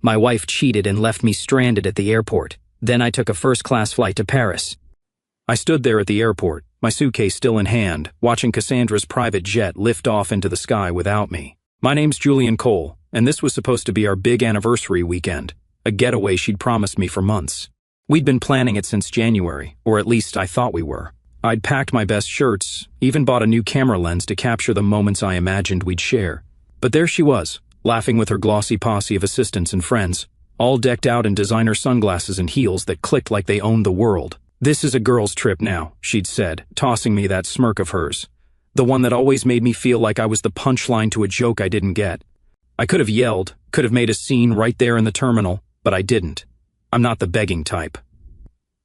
My wife cheated and left me stranded at the airport. Then I took a first-class flight to Paris. I stood there at the airport, my suitcase still in hand, watching Cassandra's private jet lift off into the sky without me. My name's Julian Cole, and this was supposed to be our big anniversary weekend, a getaway she'd promised me for months. We'd been planning it since January, or at least I thought we were. I'd packed my best shirts, even bought a new camera lens to capture the moments I imagined we'd share. But there she was, laughing with her glossy posse of assistants and friends, all decked out in designer sunglasses and heels that clicked like they owned the world. "This is a girl's trip now," she'd said, tossing me that smirk of hers. The one that always made me feel like I was the punchline to a joke I didn't get. I could have yelled, could have made a scene right there in the terminal, but I didn't. I'm not the begging type.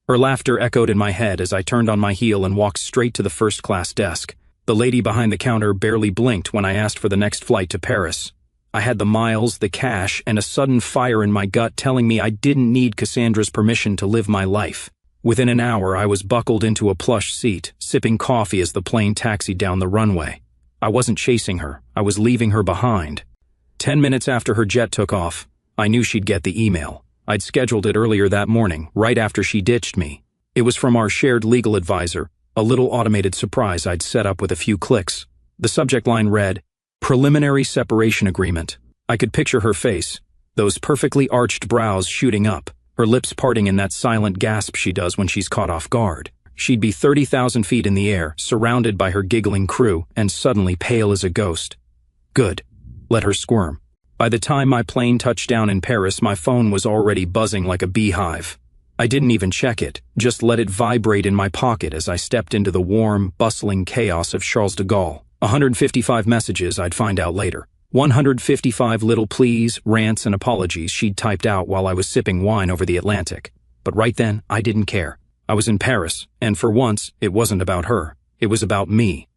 Her laughter echoed in my head as I turned on my heel and walked straight to the first-class desk. The lady behind the counter barely blinked when I asked for the next flight to Paris. I had the miles, the cash, and a sudden fire in my gut telling me I didn't need Cassandra's permission to live my life. Within an hour, I was buckled into a plush seat, sipping coffee as the plane taxied down the runway. I wasn't chasing her, I was leaving her behind. 10 minutes after her jet took off, I knew she'd get the email. I'd scheduled it earlier that morning, right after she ditched me. It was from our shared legal advisor, a little automated surprise I'd set up with a few clicks. The subject line read, "Preliminary Separation Agreement." I could picture her face, those perfectly arched brows shooting up, her lips parting in that silent gasp she does when she's caught off guard. She'd be 30,000 feet in the air, surrounded by her giggling crew, and suddenly pale as a ghost. Good. Let her squirm. By the time my plane touched down in Paris, my phone was already buzzing like a beehive. I didn't even check it, just let it vibrate in my pocket as I stepped into the warm, bustling chaos of Charles de Gaulle. 155 messages I'd find out later. 155 little pleas, rants, and apologies she'd typed out while I was sipping wine over the Atlantic. But right then, I didn't care. I was in Paris, and for once, it wasn't about her. It was about me.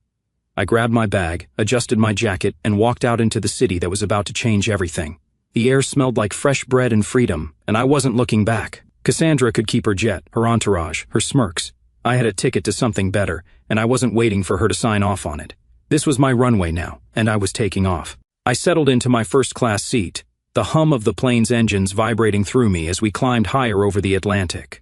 I grabbed my bag, adjusted my jacket, and walked out into the city that was about to change everything. The air smelled like fresh bread and freedom, and I wasn't looking back. Cassandra could keep her jet, her entourage, her smirks. I had a ticket to something better, and I wasn't waiting for her to sign off on it. This was my runway now, and I was taking off. I settled into my first-class seat, the hum of the plane's engines vibrating through me as we climbed higher over the Atlantic.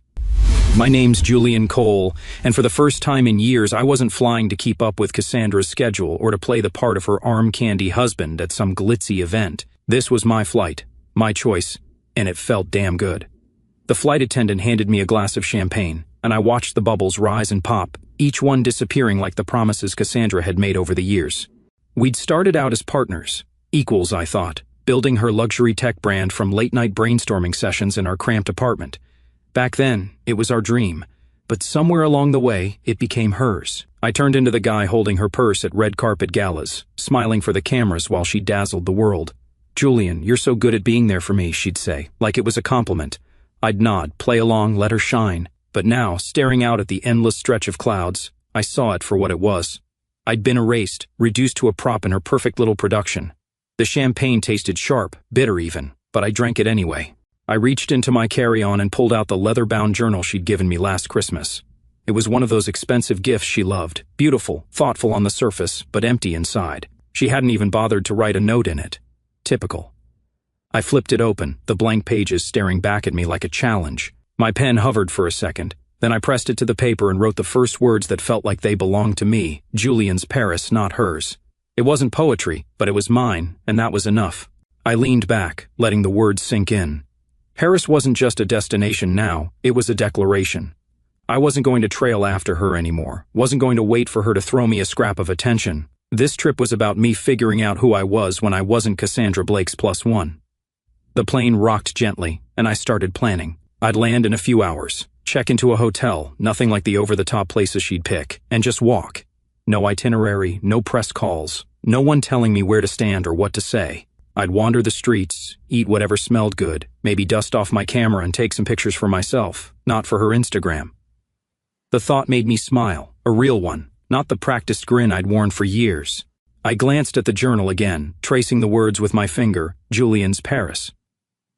My name's Julian Cole, and for the first time in years I wasn't flying to keep up with Cassandra's schedule or to play the part of her arm-candy husband at some glitzy event. This was my flight, my choice, and it felt damn good. The flight attendant handed me a glass of champagne, and I watched the bubbles rise and pop, each one disappearing like the promises Cassandra had made over the years. We'd started out as partners, equals I thought, building her luxury tech brand from late-night brainstorming sessions in our cramped apartment. Back then, it was our dream, but somewhere along the way, it became hers. I turned into the guy holding her purse at red carpet galas, smiling for the cameras while she dazzled the world. "Julian, you're so good at being there for me," she'd say, like it was a compliment. I'd nod, play along, let her shine. But now, staring out at the endless stretch of clouds, I saw it for what it was. I'd been erased, reduced to a prop in her perfect little production. The champagne tasted sharp, bitter even, but I drank it anyway. I reached into my carry-on and pulled out the leather-bound journal she'd given me last Christmas. It was one of those expensive gifts she loved, beautiful, thoughtful on the surface, but empty inside. She hadn't even bothered to write a note in it. Typical. I flipped it open, the blank pages staring back at me like a challenge. My pen hovered for a second, then I pressed it to the paper and wrote the first words that felt like they belonged to me, Julian's Paris, not hers. It wasn't poetry, but it was mine, and that was enough. I leaned back, letting the words sink in. Paris wasn't just a destination now, it was a declaration. I wasn't going to trail after her anymore, wasn't going to wait for her to throw me a scrap of attention. This trip was about me figuring out who I was when I wasn't Cassandra Blake's +1. The plane rocked gently, and I started planning. I'd land in a few hours, check into a hotel, nothing like the over-the-top places she'd pick, and just walk. No itinerary, no press calls, no one telling me where to stand or what to say. I'd wander the streets, eat whatever smelled good, maybe dust off my camera and take some pictures for myself, not for her Instagram. The thought made me smile, a real one, not the practiced grin I'd worn for years. I glanced at the journal again, tracing the words with my finger, Julian's Paris.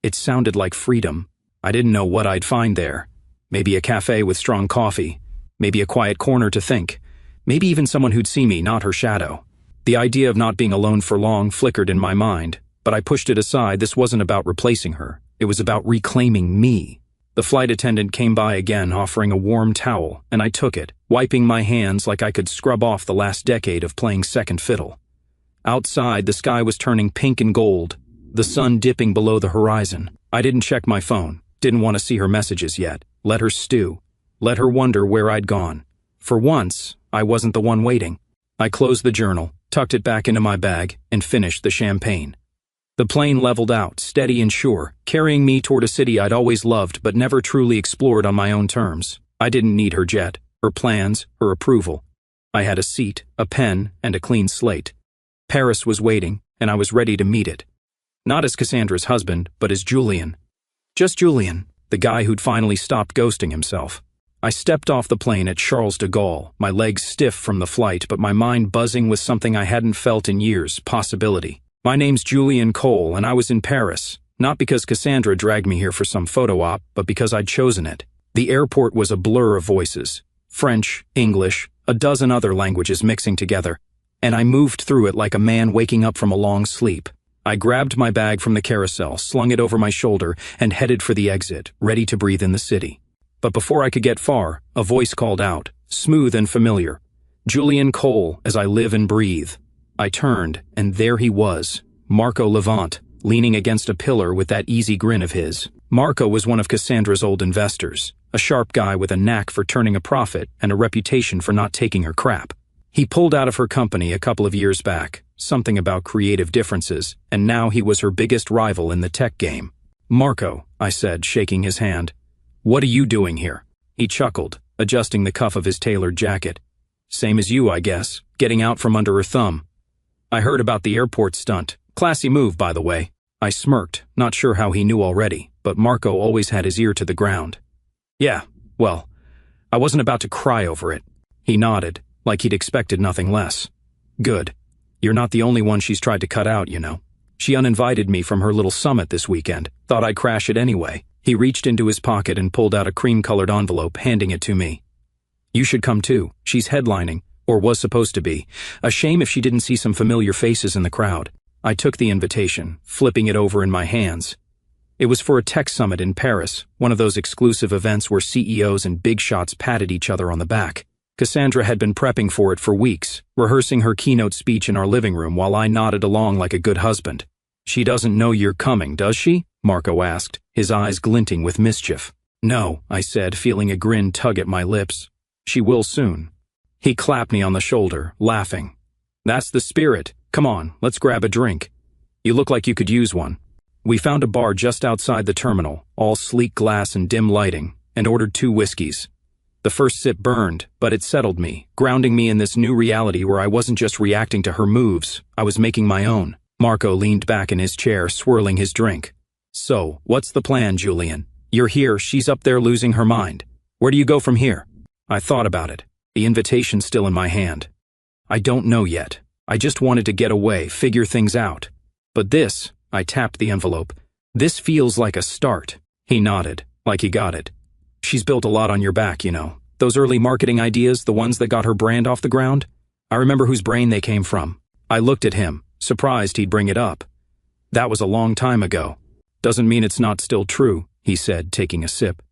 It sounded like freedom. I didn't know what I'd find there. Maybe a cafe with strong coffee, maybe a quiet corner to think, maybe even someone who'd see me, not her shadow. The idea of not being alone for long flickered in my mind, but I pushed it aside. This wasn't about replacing her. It was about reclaiming me. The flight attendant came by again, offering a warm towel, and I took it, wiping my hands like I could scrub off the last decade of playing second fiddle. Outside, the sky was turning pink and gold, the sun dipping below the horizon. I didn't check my phone, didn't want to see her messages yet. Let her stew. Let her wonder where I'd gone. For once, I wasn't the one waiting. I closed the journal, tucked it back into my bag, and finished the champagne. The plane leveled out, steady and sure, carrying me toward a city I'd always loved but never truly explored on my own terms. I didn't need her jet, her plans, her approval. I had a seat, a pen, and a clean slate. Paris was waiting, and I was ready to meet it. Not as Cassandra's husband, but as Julian. Just Julian, the guy who'd finally stopped ghosting himself. I stepped off the plane at Charles de Gaulle, my legs stiff from the flight but my mind buzzing with something I hadn't felt in years, possibility. My name's Julian Cole, and I was in Paris, not because Cassandra dragged me here for some photo op, but because I'd chosen it. The airport was a blur of voices. French, English, a dozen other languages mixing together. And I moved through it like a man waking up from a long sleep. I grabbed my bag from the carousel, slung it over my shoulder, and headed for the exit, ready to breathe in the city. But before I could get far, a voice called out, smooth and familiar. Julian Cole, as I live and breathe. I turned, and there he was, Marco Levant, leaning against a pillar with that easy grin of his. Marco was one of Cassandra's old investors, a sharp guy with a knack for turning a profit and a reputation for not taking her crap. He pulled out of her company a couple of years back, something about creative differences, and now he was her biggest rival in the tech game. Marco, I said, shaking his hand. What are you doing here? He chuckled, adjusting the cuff of his tailored jacket. Same as you, I guess, getting out from under her thumb. I heard about the airport stunt. Classy move, by the way. I smirked, not sure how he knew already, but Marco always had his ear to the ground. Yeah, well, I wasn't about to cry over it. He nodded, like he'd expected nothing less. Good. You're not the only one she's tried to cut out, you know. She uninvited me from her little summit this weekend. Thought I'd crash it anyway. He reached into his pocket and pulled out a cream-colored envelope, handing it to me. You should come too. She's headlining. Or was supposed to be. A shame if she didn't see some familiar faces in the crowd. I took the invitation, flipping it over in my hands. It was for a tech summit in Paris, one of those exclusive events where CEOs and big shots patted each other on the back. Cassandra had been prepping for it for weeks, rehearsing her keynote speech in our living room while I nodded along like a good husband. She doesn't know you're coming, does she? Marco asked, his eyes glinting with mischief. No, I said, feeling a grin tug at my lips. She will soon. He clapped me on the shoulder, laughing. That's the spirit. Come on, let's grab a drink. You look like you could use one. We found a bar just outside the terminal, all sleek glass and dim lighting, and ordered 2 whiskeys. The first sip burned, but it settled me, grounding me in this new reality where I wasn't just reacting to her moves, I was making my own. Marco leaned back in his chair, swirling his drink. So, what's the plan, Julian? You're here, she's up there losing her mind. Where do you go from here? I thought about it. The invitation's still in my hand. I don't know yet. I just wanted to get away, figure things out. But this, I tapped the envelope. This feels like a start. He nodded, like he got it. She's built a lot on your back, you know. Those early marketing ideas, the ones that got her brand off the ground. I remember whose brain they came from. I looked at him, surprised he'd bring it up. That was a long time ago. Doesn't mean it's not still true, he said, taking a sip.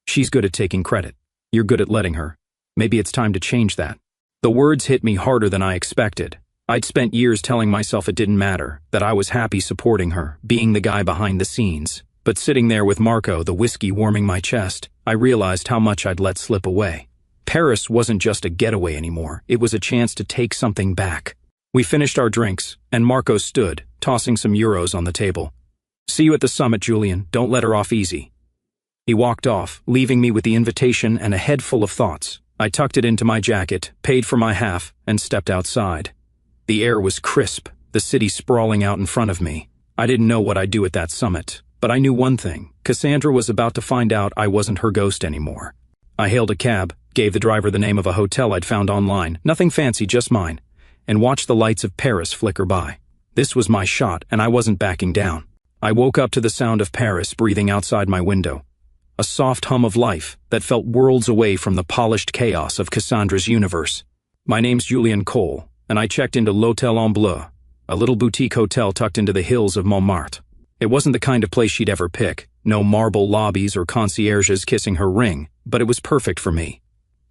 She's good at taking credit. You're good at letting her. Maybe it's time to change that. The words hit me harder than I expected. I'd spent years telling myself it didn't matter, that I was happy supporting her, being the guy behind the scenes. But sitting there with Marco, the whiskey warming my chest, I realized how much I'd let slip away. Paris wasn't just a getaway anymore, it was a chance to take something back. We finished our drinks, and Marco stood, tossing some euros on the table. See you at the summit, Julian. Don't let her off easy. He walked off, leaving me with the invitation and a head full of thoughts. I tucked it into my jacket, paid for my half, and stepped outside. The air was crisp, the city sprawling out in front of me. I didn't know what I'd do at that summit, but I knew one thing. Cassandra was about to find out I wasn't her ghost anymore. I hailed a cab, gave the driver the name of a hotel I'd found online, nothing fancy, just mine, and watched the lights of Paris flicker by. This was my shot, and I wasn't backing down. I woke up to the sound of Paris breathing outside my window. A soft hum of life that felt worlds away from the polished chaos of Cassandra's universe. My name's Julian Cole, and I checked into l'Hôtel en Bleu, a little boutique hotel tucked into the hills of Montmartre. It wasn't the kind of place she'd ever pick, no marble lobbies or concierges kissing her ring, but it was perfect for me.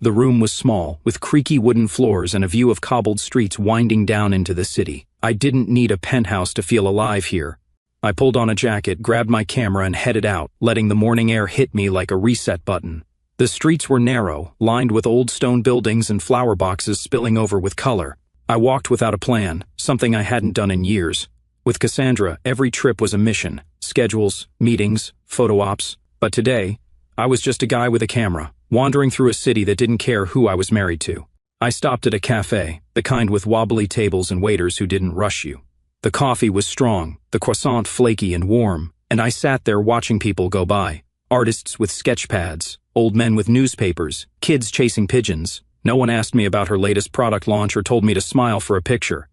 The room was small, with creaky wooden floors and a view of cobbled streets winding down into the city. I didn't need a penthouse to feel alive here. I pulled on a jacket, grabbed my camera and headed out, letting the morning air hit me like a reset button. The streets were narrow, lined with old stone buildings and flower boxes spilling over with color. I walked without a plan, something I hadn't done in years. With Cassandra, every trip was a mission. Schedules, meetings, photo ops. But today, I was just a guy with a camera, wandering through a city that didn't care who I was married to. I stopped at a cafe, the kind with wobbly tables and waiters who didn't rush you. The coffee was strong, the croissant flaky and warm, and I sat there watching people go by. Artists with sketch pads, old men with newspapers, kids chasing pigeons. No one asked me about her latest product launch or told me to smile for a picture.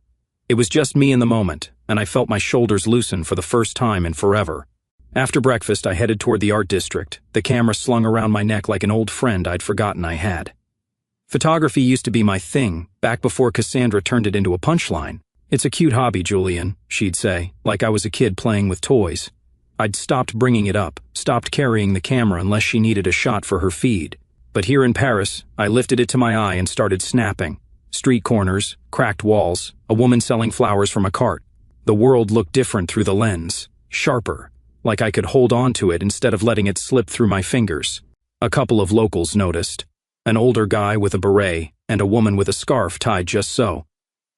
It was just me in the moment, and I felt my shoulders loosen for the first time in forever. After breakfast, I headed toward the art district, the camera slung around my neck like an old friend I'd forgotten I had. Photography used to be my thing, back before Cassandra turned it into a punchline. "It's a cute hobby, Julian," she'd say, like I was a kid playing with toys. I'd stopped bringing it up, stopped carrying the camera unless she needed a shot for her feed. But here in Paris, I lifted it to my eye and started snapping. Street corners, cracked walls, a woman selling flowers from a cart. The world looked different through the lens, sharper, like I could hold on to it instead of letting it slip through my fingers. A couple of locals noticed. An older guy with a beret and a woman with a scarf tied just so.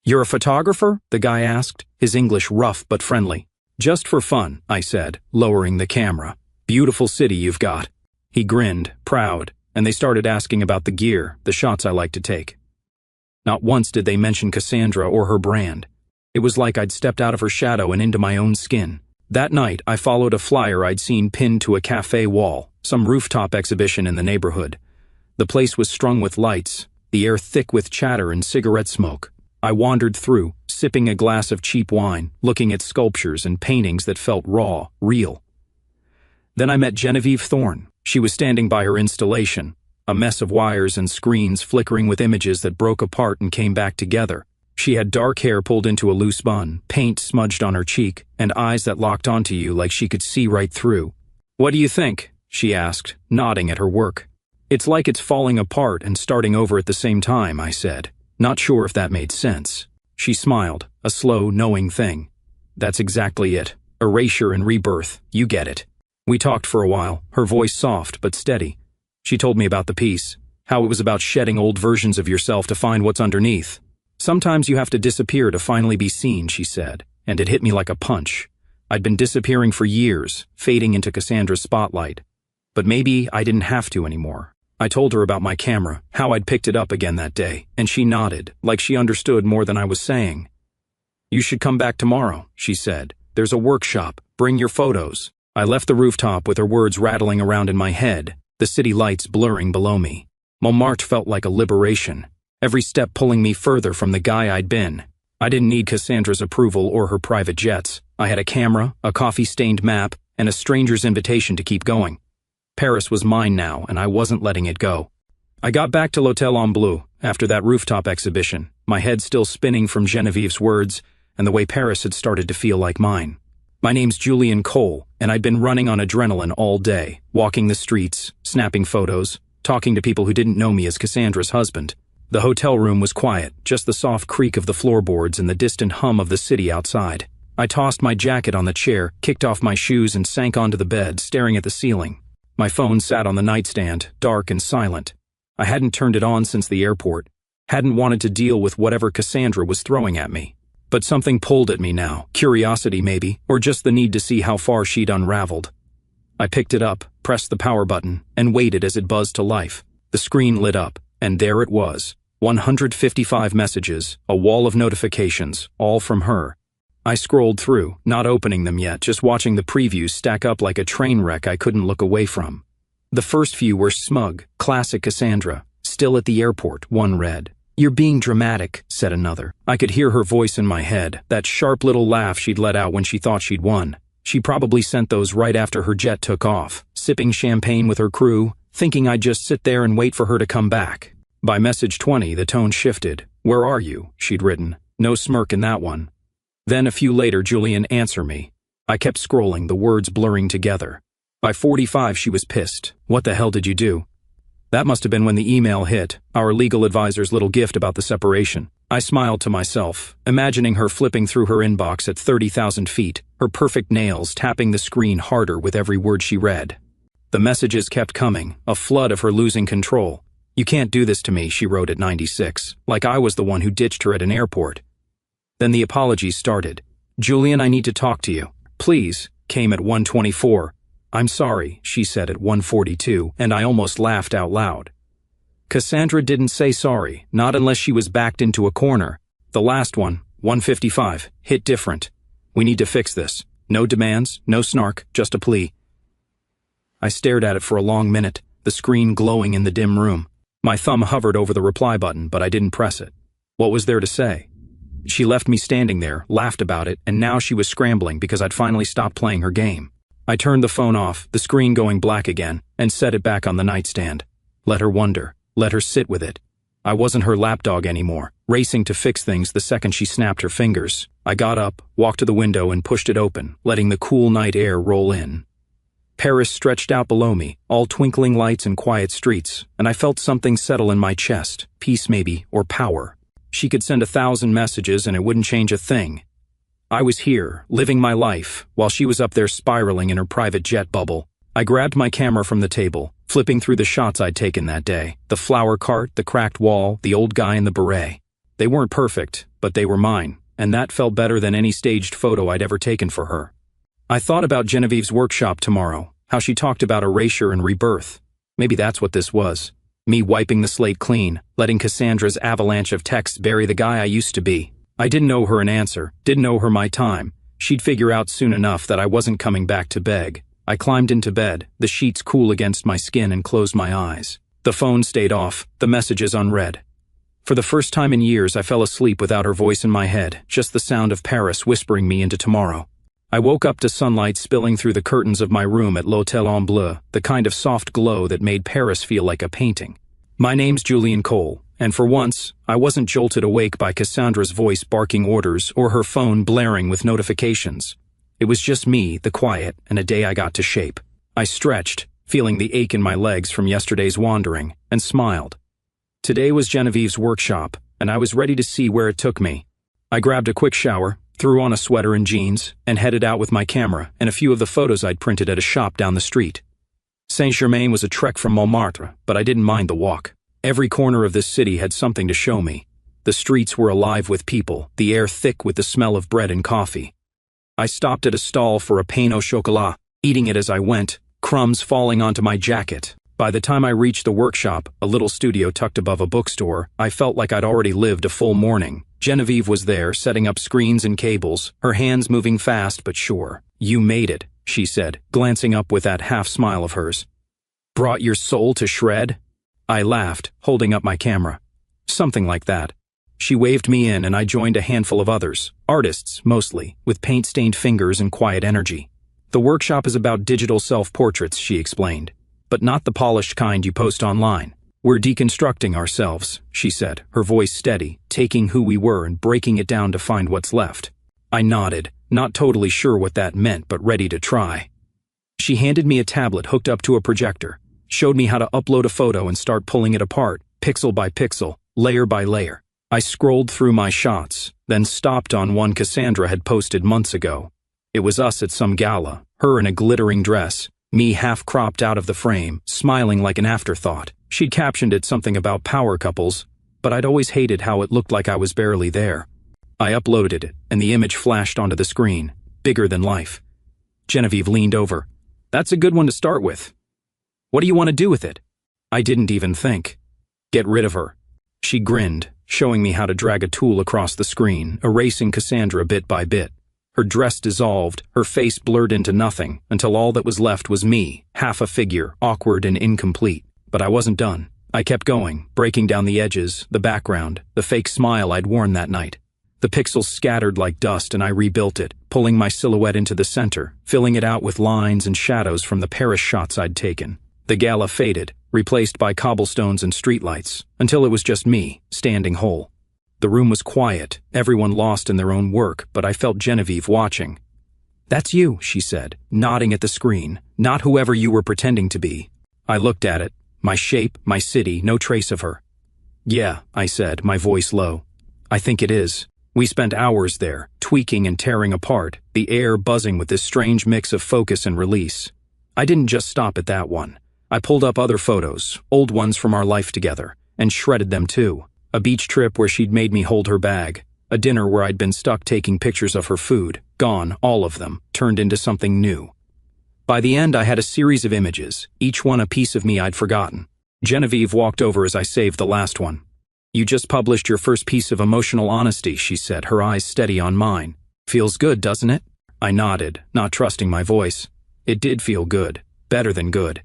"You're a photographer?" the guy asked, his English rough but friendly. "Just for fun," I said, lowering the camera. "Beautiful city you've got." He grinned, proud, and they started asking about the gear, the shots I like to take. Not once did they mention Cassandra or her brand. It was like I'd stepped out of her shadow and into my own skin. That night, I followed a flyer I'd seen pinned to a cafe wall, some rooftop exhibition in the neighborhood. The place was strung with lights, the air thick with chatter and cigarette smoke. I wandered through, sipping a glass of cheap wine, looking at sculptures and paintings that felt raw, real. Then I met Genevieve Thorne. She was standing by her installation, a mess of wires and screens flickering with images that broke apart and came back together. She had dark hair pulled into a loose bun, paint smudged on her cheek, and eyes that locked onto you like she could see right through. "What do you think?" she asked, nodding at her work. "It's like it's falling apart and starting over at the same time," I said, not sure if that made sense. She smiled, a slow, knowing thing. "That's exactly it. Erasure and rebirth. You get it." We talked for a while, her voice soft but steady. She told me about the piece, how it was about shedding old versions of yourself to find what's underneath. "Sometimes you have to disappear to finally be seen," she said, and it hit me like a punch. I'd been disappearing for years, fading into Cassandra's spotlight. But maybe I didn't have to anymore. I told her about my camera, how I'd picked it up again that day, and she nodded, like she understood more than I was saying. "You should come back tomorrow," she said. "There's a workshop. Bring your photos." I left the rooftop with her words rattling around in my head, the city lights blurring below me. Montmartre felt like a liberation, every step pulling me further from the guy I'd been. I didn't need Cassandra's approval or her private jets. I had a camera, a coffee-stained map, and a stranger's invitation to keep going. Paris was mine now, and I wasn't letting it go. I got back to l'Hôtel en Bleu after that rooftop exhibition, my head still spinning from Genevieve's words and the way Paris had started to feel like mine. My name's Julian Cole, and I'd been running on adrenaline all day, walking the streets, snapping photos, talking to people who didn't know me as Cassandra's husband. The hotel room was quiet, just the soft creak of the floorboards and the distant hum of the city outside. I tossed my jacket on the chair, kicked off my shoes, and sank onto the bed, staring at the ceiling. My phone sat on the nightstand, dark and silent. I hadn't turned it on since the airport, hadn't wanted to deal with whatever Cassandra was throwing at me. But something pulled at me now, curiosity maybe, or just the need to see how far she'd unraveled. I picked it up, pressed the power button, and waited as it buzzed to life. The screen lit up, and there it was. 155 messages, a wall of notifications, all from her. I scrolled through, not opening them yet, just watching the previews stack up like a train wreck I couldn't look away from. The first few were smug, classic Cassandra. "Still at the airport," one read. "You're being dramatic," said another. I could hear her voice in my head, that sharp little laugh she'd let out when she thought she'd won. She probably sent those right after her jet took off, sipping champagne with her crew, thinking I'd just sit there and wait for her to come back. By message 20, the tone shifted. "Where are you?" she'd written. No smirk in that one. Then a few later, Julian, answer me. I kept scrolling, the words blurring together. By 45, she was pissed. What the hell did you do? That must have been when the email hit, our legal advisor's little gift about the separation. I smiled to myself, imagining her flipping through her inbox at 30,000 feet, her perfect nails tapping the screen harder with every word she read. The messages kept coming, a flood of her losing control. You can't do this to me, she wrote at 96, like I was the one who ditched her at an airport. Then the apologies started. Julian, I need to talk to you. Please, came at 1:24. I'm sorry, she said at 1:42, and I almost laughed out loud. Cassandra didn't say sorry, not unless she was backed into a corner. The last one, 1:55, hit different. We need to fix this. No demands, no snark, just a plea. I stared at it for a long minute, the screen glowing in the dim room. My thumb hovered over the reply button, but I didn't press it. What was there to say? She left me standing there, laughed about it, and now she was scrambling because I'd finally stopped playing her game. I turned the phone off, the screen going black again, and set it back on the nightstand. Let her wonder. Let her sit with it. I wasn't her lapdog anymore, racing to fix things the second she snapped her fingers. I got up, walked to the window and pushed it open, letting the cool night air roll in. Paris stretched out below me, all twinkling lights and quiet streets, and I felt something settle in my chest, peace maybe, or power. She could send 1,000 messages and it wouldn't change a thing. I was here, living my life, while she was up there spiraling in her private jet bubble. I grabbed my camera from the table, flipping through the shots I'd taken that day. The flower cart, the cracked wall, the old guy in the beret. They weren't perfect, but they were mine, and that felt better than any staged photo I'd ever taken for her. I thought about Genevieve's workshop tomorrow, how she talked about erasure and rebirth. Maybe that's what this was. Me wiping the slate clean, letting Cassandra's avalanche of texts bury the guy I used to be. I didn't owe her an answer, didn't owe her my time. She'd figure out soon enough that I wasn't coming back to beg. I climbed into bed, the sheets cool against my skin, and closed my eyes. The phone stayed off, the messages unread. For the first time in years, I fell asleep without her voice in my head, just the sound of Paris whispering me into tomorrow. I woke up to sunlight spilling through the curtains of my room at L'Hôtel en Bleu, the kind of soft glow that made Paris feel like a painting. My name's Julian Cole, and for once, I wasn't jolted awake by Cassandra's voice barking orders or her phone blaring with notifications. It was just me, the quiet, and a day I got to shape. I stretched, feeling the ache in my legs from yesterday's wandering, and smiled. Today was Genevieve's workshop, and I was ready to see where it took me. I grabbed a quick shower, threw on a sweater and jeans, and headed out with my camera and a few of the photos I'd printed at a shop down the street. Saint-Germain was a trek from Montmartre, but I didn't mind the walk. Every corner of this city had something to show me. The streets were alive with people, the air thick with the smell of bread and coffee. I stopped at a stall for a pain au chocolat, eating it as I went, crumbs falling onto my jacket. By the time I reached the workshop, a little studio tucked above a bookstore, I felt like I'd already lived a full morning. Genevieve was there, setting up screens and cables, her hands moving fast but sure. You made it, she said, glancing up with that half-smile of hers. Brought your soul to shred? I laughed, holding up my camera. Something like that. She waved me in and I joined a handful of others, artists mostly, with paint-stained fingers and quiet energy. The workshop is about digital self-portraits, she explained, but not the polished kind you post online. We're deconstructing ourselves, she said, her voice steady, taking who we were and breaking it down to find what's left. I nodded, not totally sure what that meant but ready to try. She handed me a tablet hooked up to a projector, showed me how to upload a photo and start pulling it apart, pixel by pixel, layer by layer. I scrolled through my shots, then stopped on one Cassandra had posted months ago. It was us at some gala, her in a glittering dress, me half-cropped out of the frame, smiling like an afterthought. She'd captioned it something about power couples, but I'd always hated how it looked like I was barely there. I uploaded it, and the image flashed onto the screen, bigger than life. Genevieve leaned over. That's a good one to start with. What do you want to do with it? I didn't even think. Get rid of her. She grinned, showing me how to drag a tool across the screen, erasing Cassandra bit by bit. Her dress dissolved, her face blurred into nothing, until all that was left was me, half a figure, awkward and incomplete. But I wasn't done. I kept going, breaking down the edges, the background, the fake smile I'd worn that night. The pixels scattered like dust and I rebuilt it, pulling my silhouette into the center, filling it out with lines and shadows from the Paris shots I'd taken. The gala faded, replaced by cobblestones and streetlights, until it was just me, standing whole. The room was quiet, everyone lost in their own work, but I felt Genevieve watching. "That's you," she said, nodding at the screen. "Not whoever you were pretending to be." I looked at it. My shape, my city, no trace of her. "Yeah," I said, my voice low. "I think it is." We spent hours there, tweaking and tearing apart, the air buzzing with this strange mix of focus and release. I didn't just stop at that one. I pulled up other photos, old ones from our life together, and shredded them too. A beach trip where she'd made me hold her bag. A dinner where I'd been stuck taking pictures of her food. Gone, all of them, turned into something new. By the end, I had a series of images, each one a piece of me I'd forgotten. Genevieve walked over as I saved the last one. "You just published your first piece of emotional honesty," she said, her eyes steady on mine. "Feels good, doesn't it?" I nodded, not trusting my voice. It did feel good. Better than good.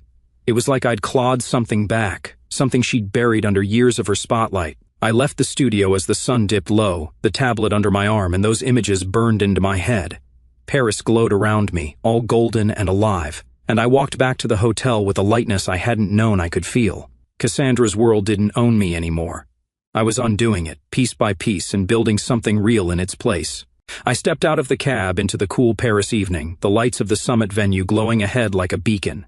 It was like I'd clawed something back, something she'd buried under years of her spotlight. I left the studio as the sun dipped low, the tablet under my arm, and those images burned into my head. Paris glowed around me, all golden and alive, and I walked back to the hotel with a lightness I hadn't known I could feel. Cassandra's world didn't own me anymore. I was undoing it, piece by piece, and building something real in its place. I stepped out of the cab into the cool Paris evening, the lights of the summit venue glowing ahead like a beacon.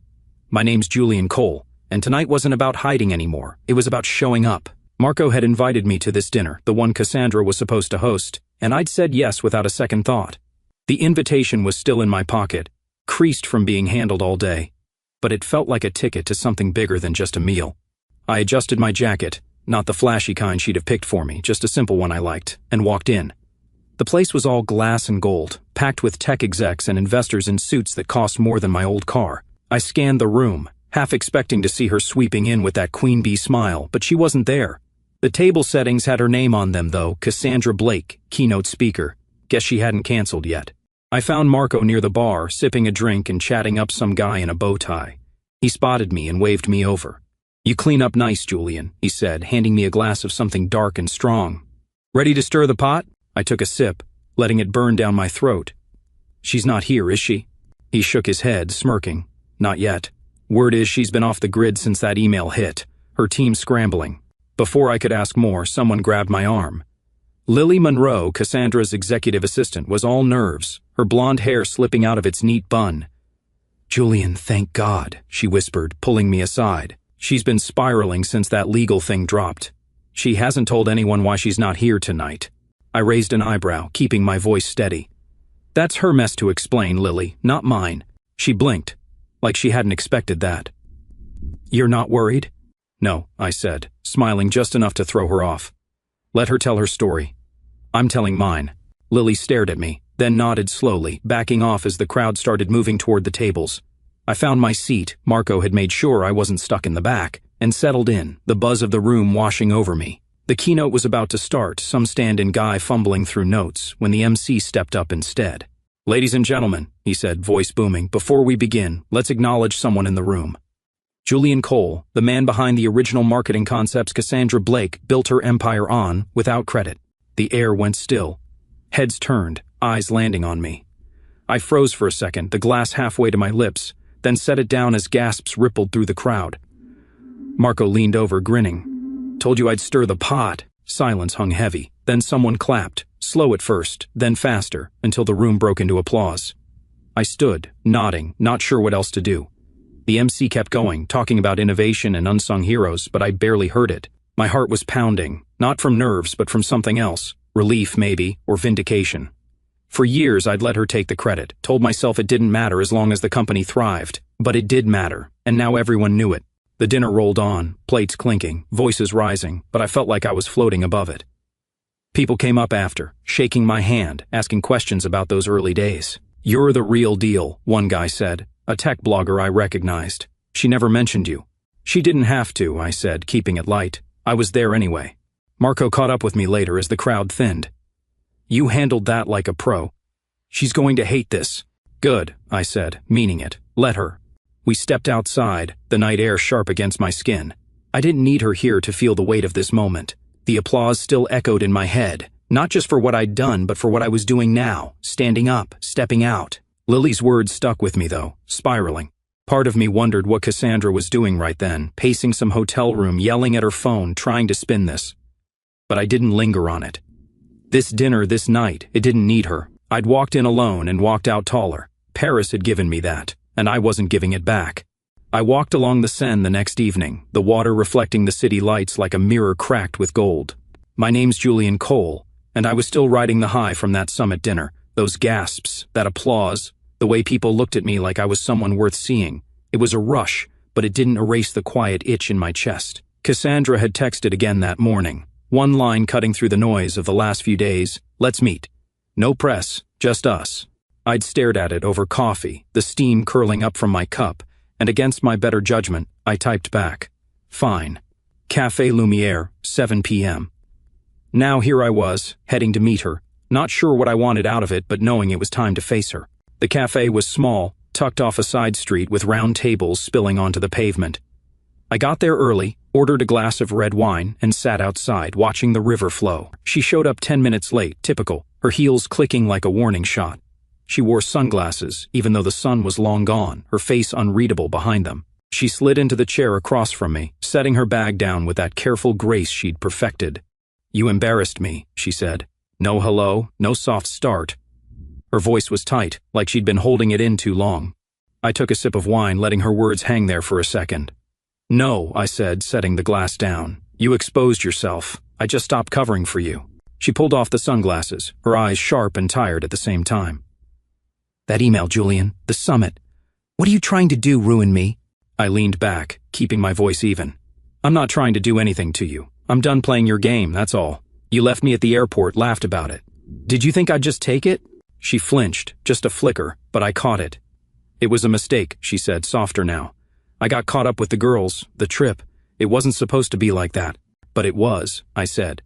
My name's Julian Cole, and tonight wasn't about hiding anymore. It was about showing up. Marco had invited me to this dinner, the one Cassandra was supposed to host, and I'd said yes without a second thought. The invitation was still in my pocket, creased from being handled all day, but it felt like a ticket to something bigger than just a meal. I adjusted my jacket, not the flashy kind she'd have picked for me, just a simple one I liked, and walked in. The place was all glass and gold, packed with tech execs and investors in suits that cost more than my old car. I scanned the room, half expecting to see her sweeping in with that queen bee smile, but she wasn't there. The table settings had her name on them, though, Cassandra Blake, keynote speaker. Guess she hadn't canceled yet. I found Marco near the bar, sipping a drink and chatting up some guy in a bow tie. He spotted me and waved me over. "You clean up nice, Julian," he said, handing me a glass of something dark and strong. "Ready to stir the pot?" I took a sip, letting it burn down my throat. "She's not here, is she?" He shook his head, smirking. "Not yet. Word is she's been off the grid since that email hit, her team scrambling." Before I could ask more, someone grabbed my arm. Lily Monroe, Cassandra's executive assistant, was all nerves, her blonde hair slipping out of its neat bun. "Julian, thank God," she whispered, pulling me aside. "She's been spiraling since that legal thing dropped. She hasn't told anyone why she's not here tonight." I raised an eyebrow, keeping my voice steady. "That's her mess to explain, Lily, not mine." She blinked, like she hadn't expected that. "You're not worried?" "No," I said, smiling just enough to throw her off. "Let her tell her story. I'm telling mine." Lily stared at me, then nodded slowly, backing off as the crowd started moving toward the tables. I found my seat. Marco had made sure I wasn't stuck in the back, and settled in, the buzz of the room washing over me. The keynote was about to start, some stand-in guy fumbling through notes, when the MC stepped up instead. "Ladies and gentlemen," he said, voice booming, "before we begin, let's acknowledge someone in the room. Julian Cole, the man behind the original marketing concepts Cassandra Blake built her empire on, without credit." The air went still. Heads turned, eyes landing on me. I froze for a second, the glass halfway to my lips, then set it down as gasps rippled through the crowd. Marco leaned over, grinning. "Told you I'd stir the pot." Silence hung heavy. Then someone clapped, slow at first, then faster, until the room broke into applause. I stood, nodding, not sure what else to do. The MC kept going, talking about innovation and unsung heroes, but I barely heard it. My heart was pounding, not from nerves, but from something else. Relief, maybe, or vindication. For years, I'd let her take the credit, told myself it didn't matter as long as the company thrived. But it did matter, and now everyone knew it. The dinner rolled on, plates clinking, voices rising, but I felt like I was floating above it. People came up after, shaking my hand, asking questions about those early days. "You're the real deal," one guy said, a tech blogger I recognized. "She never mentioned you." "She didn't have to," I said, keeping it light. "I was there anyway." Marco caught up with me later as the crowd thinned. "You handled that like a pro. She's going to hate this." "Good," I said, meaning it. "Let her." We stepped outside, the night air sharp against my skin. I didn't need her here to feel the weight of this moment. The applause still echoed in my head, not just for what I'd done, but for what I was doing now, standing up, stepping out. Lily's words stuck with me, though, spiraling. Part of me wondered what Cassandra was doing right then, pacing some hotel room, yelling at her phone, trying to spin this. But I didn't linger on it. This dinner, this night, it didn't need her. I'd walked in alone and walked out taller. Paris had given me that, and I wasn't giving it back. I walked along the Seine the next evening, the water reflecting the city lights like a mirror cracked with gold. My name's Julian Cole, and I was still riding the high from that summit dinner. Those gasps, that applause, the way people looked at me like I was someone worth seeing. It was a rush, but it didn't erase the quiet itch in my chest. Cassandra had texted again that morning. One line cutting through the noise of the last few days. Let's meet. No press, just us. I'd stared at it over coffee, the steam curling up from my cup, and against my better judgment, I typed back. Fine. Café Lumière, 7 p.m. Now here I was, heading to meet her, not sure what I wanted out of it but knowing it was time to face her. The cafe was small, tucked off a side street with round tables spilling onto the pavement. I got there early, ordered a glass of red wine, and sat outside, watching the river flow. She showed up 10 minutes late, typical, her heels clicking like a warning shot. She wore sunglasses, even though the sun was long gone, her face unreadable behind them. She slid into the chair across from me, setting her bag down with that careful grace she'd perfected. You embarrassed me, she said. No hello, no soft start. Her voice was tight, like she'd been holding it in too long. I took a sip of wine, letting her words hang there for a second. No, I said, setting the glass down. You exposed yourself. I just stopped covering for you. She pulled off the sunglasses, her eyes sharp and tired at the same time. That email, Julian, the summit. What are you trying to do, ruin me? I leaned back, keeping my voice even. I'm not trying to do anything to you. I'm done playing your game, that's all. You left me at the airport, laughed about it. Did you think I'd just take it? She flinched, just a flicker, but I caught it. It was a mistake, she said, softer now. I got caught up with the girls, the trip. It wasn't supposed to be like that. But it was, I said.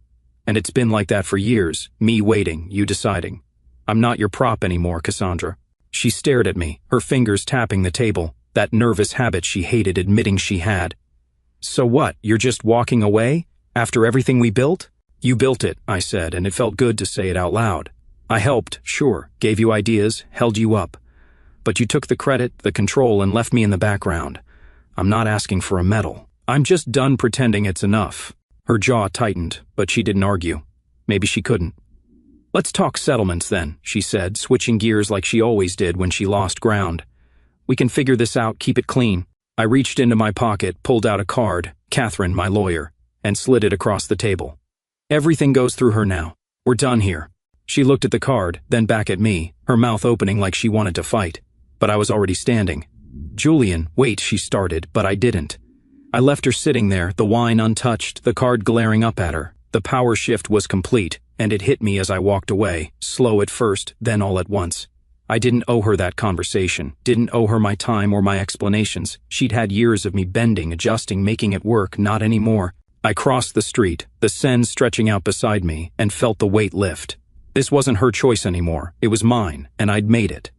And it's been like that for years, me waiting, you deciding. I'm not your prop anymore, Cassandra. She stared at me, her fingers tapping the table, that nervous habit she hated admitting she had. So what, you're just walking away? After everything we built? You built it, I said, and it felt good to say it out loud. I helped, sure, gave you ideas, held you up. But you took the credit, the control, and left me in the background. I'm not asking for a medal. I'm just done pretending it's enough. Her jaw tightened, but she didn't argue. Maybe she couldn't. Let's talk settlements then, she said, switching gears like she always did when she lost ground. We can figure this out, keep it clean. I reached into my pocket, pulled out a card, Catherine, my lawyer, and slid it across the table. Everything goes through her now. We're done here. She looked at the card, then back at me, her mouth opening like she wanted to fight. But I was already standing. Julian, wait, she started, but I didn't. I left her sitting there, the wine untouched, the card glaring up at her. The power shift was complete, and it hit me as I walked away, slow at first, then all at once. I didn't owe her that conversation, didn't owe her my time or my explanations. She'd had years of me bending, adjusting, making it work, not anymore. I crossed the street, the Seine stretching out beside me, and felt the weight lift. This wasn't her choice anymore, it was mine, and I'd made it.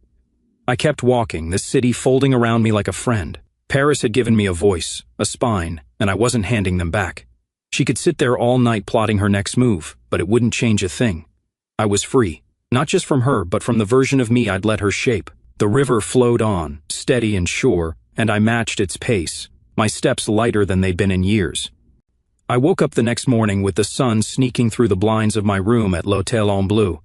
I kept walking, the city folding around me like a friend. Paris had given me a voice, a spine, and I wasn't handing them back. She could sit there all night plotting her next move, but it wouldn't change a thing. I was free, not just from her, but from the version of me I'd let her shape. The river flowed on, steady and sure, and I matched its pace, my steps lighter than they'd been in years. I woke up the next morning with the sun sneaking through the blinds of my room at l'Hôtel en Bleu,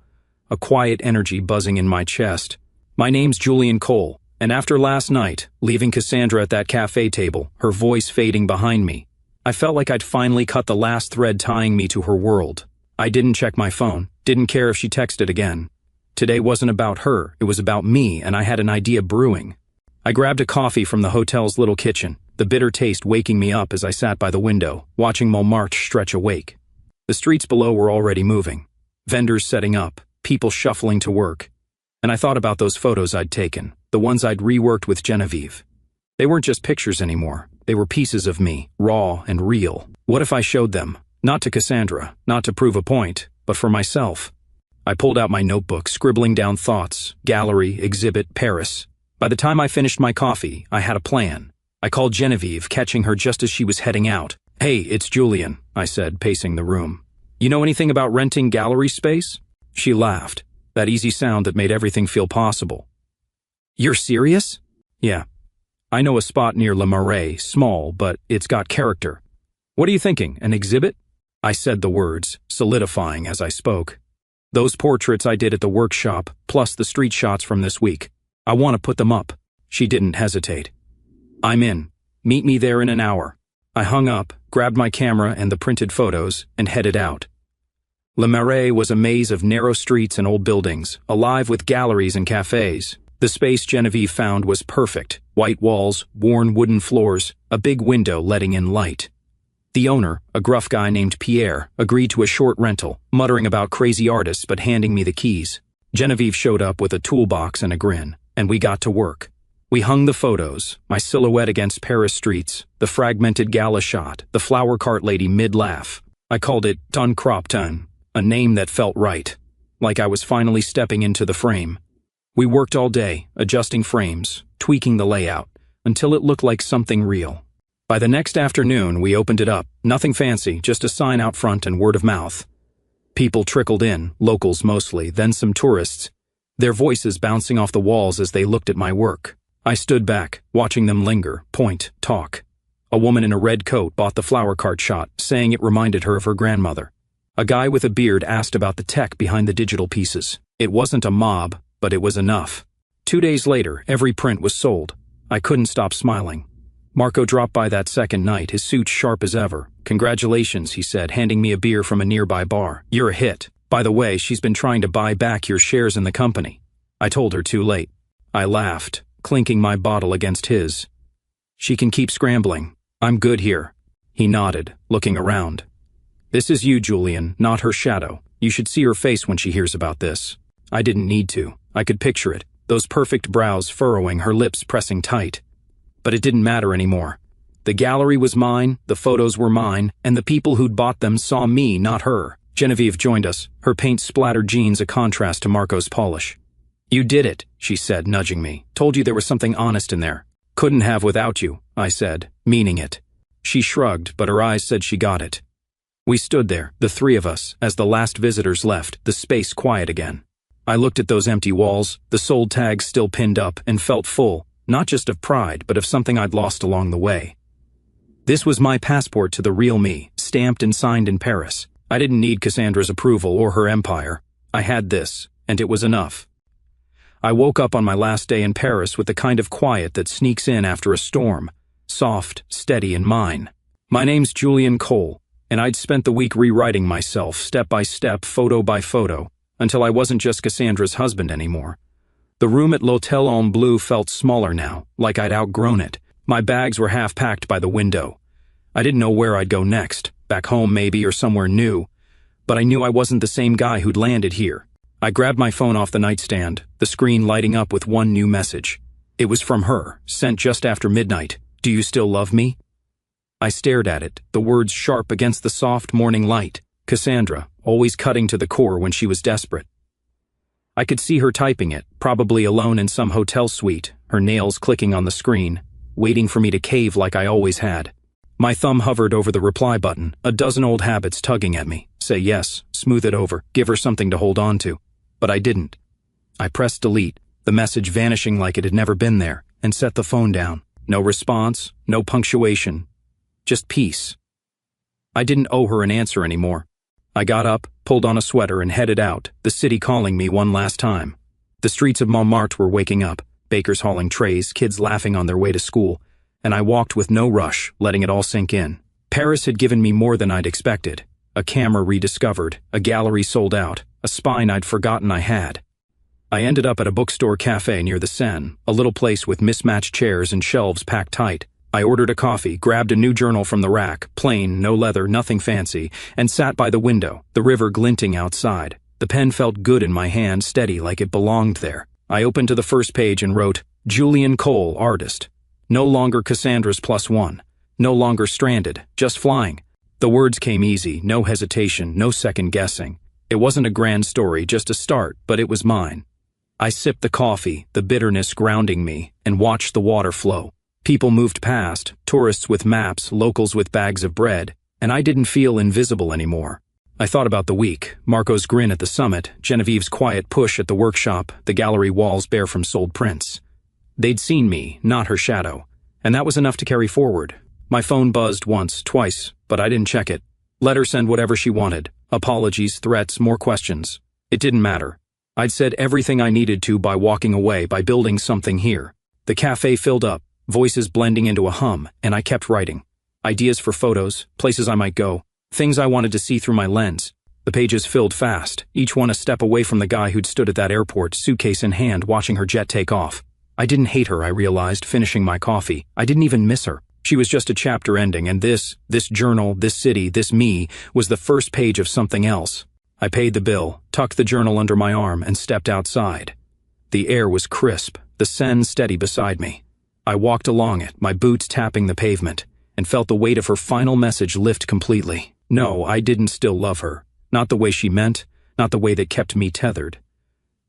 a quiet energy buzzing in my chest. My name's Julian Cole, and after last night, leaving Cassandra at that cafe table, her voice fading behind me, I felt like I'd finally cut the last thread tying me to her world. I didn't check my phone, didn't care if she texted again. Today wasn't about her, it was about me, and I had an idea brewing. I grabbed a coffee from the hotel's little kitchen, the bitter taste waking me up as I sat by the window, watching Montmartre stretch awake. The streets below were already moving. Vendors setting up, people shuffling to work. And I thought about those photos I'd taken, the ones I'd reworked with Genevieve. They weren't just pictures anymore. They were pieces of me, raw and real. What if I showed them? Not to Cassandra, not to prove a point, but for myself. I pulled out my notebook, scribbling down thoughts, gallery, exhibit, Paris. By the time I finished my coffee, I had a plan. I called Genevieve, catching her just as she was heading out. Hey, it's Julian, I said, pacing the room. You know anything about renting gallery space? She laughed, that easy sound that made everything feel possible. You're serious? Yeah. I know a spot near Le Marais, small, but it's got character. What are you thinking, an exhibit? I said the words, solidifying as I spoke. Those portraits I did at the workshop, plus the street shots from this week. I want to put them up. She didn't hesitate. I'm in. Meet me there in an hour. I hung up, grabbed my camera and the printed photos, and headed out. Le Marais was a maze of narrow streets and old buildings, alive with galleries and cafes. The space Genevieve found was perfect. White walls, worn wooden floors, a big window letting in light. The owner, a gruff guy named Pierre, agreed to a short rental, muttering about crazy artists but handing me the keys. Genevieve showed up with a toolbox and a grin, and we got to work. We hung the photos, my silhouette against Paris streets, the fragmented gala shot, the flower cart lady mid-laugh. I called it Ton Crop Ton, a name that felt right, like I was finally stepping into the frame. We worked all day, adjusting frames, tweaking the layout, until it looked like something real. By the next afternoon, we opened it up. Nothing fancy, just a sign out front and word of mouth. People trickled in, locals mostly, then some tourists, their voices bouncing off the walls as they looked at my work. I stood back, watching them linger, point, talk. A woman in a red coat bought the flower cart shot, saying it reminded her of her grandmother. A guy with a beard asked about the tech behind the digital pieces. It wasn't a mob, but it was enough. 2 days later, every print was sold. I couldn't stop smiling. Marco dropped by that second night, his suit sharp as ever. "Congratulations," he said, handing me a beer from a nearby bar. "You're a hit. By the way, she's been trying to buy back your shares in the company." I told her too late. I laughed, clinking my bottle against his. "She can keep scrambling. I'm good here." He nodded, looking around. "This is you, Julian, not her shadow. You should see her face when she hears about this." I didn't need to. I could picture it, those perfect brows furrowing, her lips pressing tight. But it didn't matter anymore. The gallery was mine, the photos were mine, and the people who'd bought them saw me, not her. Genevieve joined us, her paint-splattered jeans a contrast to Marco's polish. "You did it," she said, nudging me. "Told you there was something honest in there." "Couldn't have without you," I said, meaning it. She shrugged, but her eyes said she got it. We stood there, the three of us, as the last visitors left, the space quiet again. I looked at those empty walls, the sold tags still pinned up, and felt full, not just of pride, but of something I'd lost along the way. This was my passport to the real me, stamped and signed in Paris. I didn't need Cassandra's approval or her empire. I had this, and it was enough. I woke up on my last day in Paris with the kind of quiet that sneaks in after a storm, soft, steady, and mine. My name's Julian Cole, and I'd spent the week rewriting myself, step by step, photo by photo, until I wasn't just Cassandra's husband anymore. The room at L'Hôtel en Bleu felt smaller now, like I'd outgrown it. My bags were half packed by the window. I didn't know where I'd go next, back home maybe or somewhere new, but I knew I wasn't the same guy who'd landed here. I grabbed my phone off the nightstand, the screen lighting up with one new message. It was from her, sent just after midnight. "Do you still love me?" I stared at it, the words sharp against the soft morning light. Cassandra, always cutting to the core when she was desperate. I could see her typing it, probably alone in some hotel suite, her nails clicking on the screen, waiting for me to cave like I always had. My thumb hovered over the reply button, a dozen old habits tugging at me. Say yes, smooth it over, give her something to hold on to. But I didn't. I pressed delete, the message vanishing like it had never been there, and set the phone down. No response, no punctuation, just peace. I didn't owe her an answer anymore. I got up, pulled on a sweater, and headed out, the city calling me one last time. The streets of Montmartre were waking up, bakers hauling trays, kids laughing on their way to school, and I walked with no rush, letting it all sink in. Paris had given me more than I'd expected. A camera rediscovered, a gallery sold out, a spine I'd forgotten I had. I ended up at a bookstore cafe near the Seine, a little place with mismatched chairs and shelves packed tight. I ordered a coffee, grabbed a new journal from the rack, plain, no leather, nothing fancy, and sat by the window, the river glinting outside. The pen felt good in my hand, steady like it belonged there. I opened to the first page and wrote, "Julian Cole, artist. No longer Cassandra's +1. No longer stranded, just flying." The words came easy, no hesitation, no second guessing. It wasn't a grand story, just a start, but it was mine. I sipped the coffee, the bitterness grounding me, and watched the water flow. People moved past, tourists with maps, locals with bags of bread, and I didn't feel invisible anymore. I thought about the week, Marco's grin at the summit, Genevieve's quiet push at the workshop, the gallery walls bare from sold prints. They'd seen me, not her shadow, and that was enough to carry forward. My phone buzzed once, twice, but I didn't check it. Let her send whatever she wanted. Apologies, threats, more questions. It didn't matter. I'd said everything I needed to by walking away, by building something here. The cafe filled up, voices blending into a hum, and I kept writing. Ideas for photos, places I might go, things I wanted to see through my lens. The pages filled fast, each one a step away from the guy who'd stood at that airport, suitcase in hand, watching her jet take off. I didn't hate her, I realized, finishing my coffee. I didn't even miss her. She was just a chapter ending, and this journal, this city, this me, was the first page of something else. I paid the bill, tucked the journal under my arm, and stepped outside. The air was crisp, the Seine steady beside me. I walked along it, my boots tapping the pavement, and felt the weight of her final message lift completely. No, I didn't still love her. Not the way she meant, not the way that kept me tethered.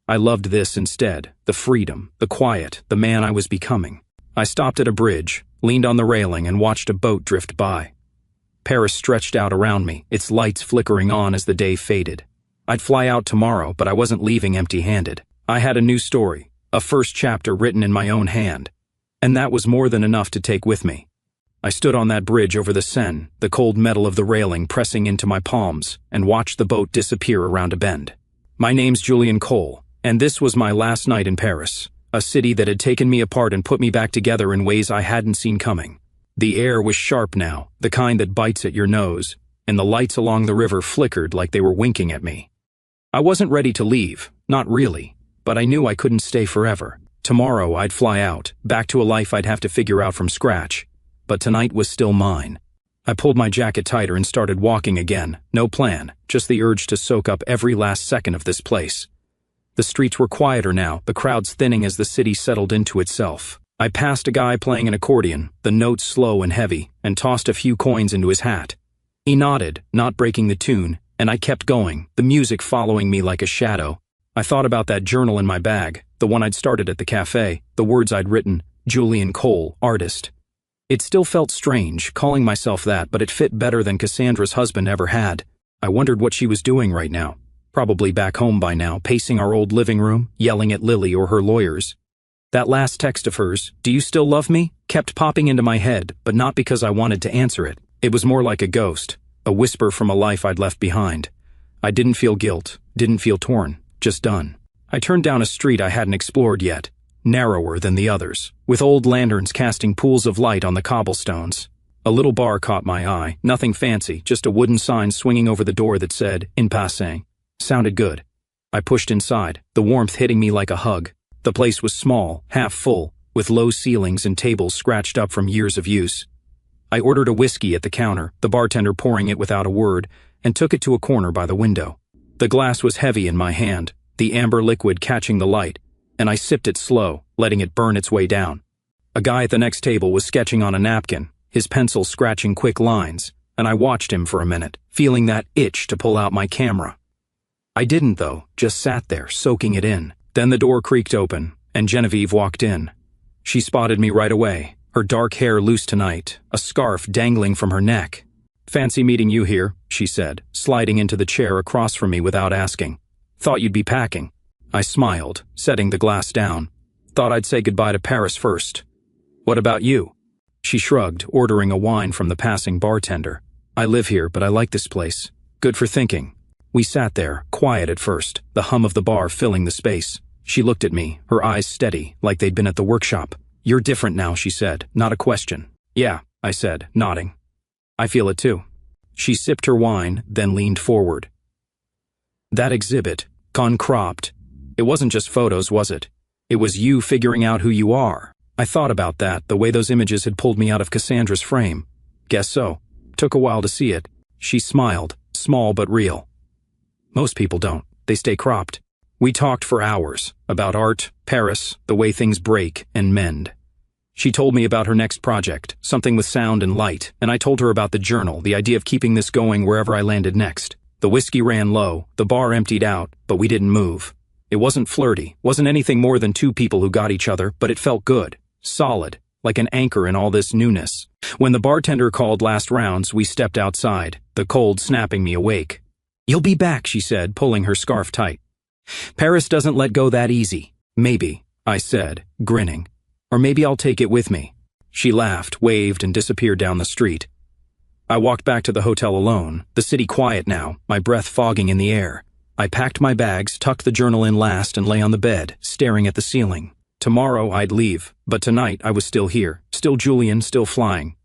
I loved this instead, the freedom, the quiet, the man I was becoming. I stopped at a bridge, leaned on the railing, and watched a boat drift by. Paris stretched out around me, its lights flickering on as the day faded. I'd fly out tomorrow, but I wasn't leaving empty-handed. I had a new story, a first chapter written in my own hand. And that was more than enough to take with me. I stood on that bridge over the Seine, the cold metal of the railing pressing into my palms, and watched the boat disappear around a bend. My name's Julian Cole, and this was my last night in Paris, a city that had taken me apart and put me back together in ways I hadn't seen coming. The air was sharp now, the kind that bites at your nose, and the lights along the river flickered like they were winking at me. I wasn't ready to leave, not really, but I knew I couldn't stay forever. Tomorrow I'd fly out, back to a life I'd have to figure out from scratch. But tonight was still mine. I pulled my jacket tighter and started walking again, no plan, just the urge to soak up every last second of this place. The streets were quieter now, the crowds thinning as the city settled into itself. I passed a guy playing an accordion, the notes slow and heavy, and tossed a few coins into his hat. He nodded, not breaking the tune, and I kept going, the music following me like a shadow. I thought about that journal in my bag, the one I'd started at the cafe, the words I'd written, Julian Cole, artist. It still felt strange, calling myself that, but it fit better than Cassandra's husband ever had. I wondered what she was doing right now. Probably back home by now, pacing our old living room, yelling at Lily or her lawyers. That last text of hers, "Do you still love me?" kept popping into my head, but not because I wanted to answer it. It was more like a ghost, a whisper from a life I'd left behind. I didn't feel guilt, didn't feel torn, just done. I turned down a street I hadn't explored yet, narrower than the others, with old lanterns casting pools of light on the cobblestones. A little bar caught my eye, nothing fancy, just a wooden sign swinging over the door that said, "In passant." Sounded good. I pushed inside, the warmth hitting me like a hug. The place was small, half full, with low ceilings and tables scratched up from years of use. I ordered a whiskey at the counter, the bartender pouring it without a word, and took it to a corner by the window. The glass was heavy in my hand, the amber liquid catching the light, and I sipped it slow, letting it burn its way down. A guy at the next table was sketching on a napkin, his pencil scratching quick lines, and I watched him for a minute, feeling that itch to pull out my camera. I didn't though, just sat there, soaking it in. Then the door creaked open, and Genevieve walked in. She spotted me right away, her dark hair loose tonight, a scarf dangling from her neck. "Fancy meeting you here," she said, sliding into the chair across from me without asking. "Thought you'd be packing." I smiled, setting the glass down. "Thought I'd say goodbye to Paris first. What about you?" She shrugged, ordering a wine from the passing bartender. "I live here, but I like this place. Good for thinking." We sat there, quiet at first, the hum of the bar filling the space. She looked at me, her eyes steady, like they'd been at the workshop. "You're different now," she said, not a question. "Yeah," I said, nodding. "I feel it too." She sipped her wine, then leaned forward. "That exhibit, gone cropped. It wasn't just photos, was it? It was you figuring out who you are." I thought about that, the way those images had pulled me out of Cassandra's frame. "Guess so. Took a while to see it." She smiled, small but real. "Most people don't. They stay cropped." We talked for hours, about art, Paris, the way things break and mend. She told me about her next project, something with sound and light, and I told her about the journal, the idea of keeping this going wherever I landed next. The whiskey ran low, the bar emptied out, but we didn't move. It wasn't flirty, wasn't anything more than two people who got each other, but it felt good, solid, like an anchor in all this newness. When the bartender called last rounds, we stepped outside, the cold snapping me awake. "You'll be back," she said, pulling her scarf tight. "Paris doesn't let go that easy." "Maybe," I said, grinning. "Or maybe I'll take it with me." She laughed, waved, and disappeared down the street. I walked back to the hotel alone, the city quiet now, my breath fogging in the air. I packed my bags, tucked the journal in last, and lay on the bed, staring at the ceiling. Tomorrow I'd leave, but tonight I was still here, still Julian, still flying.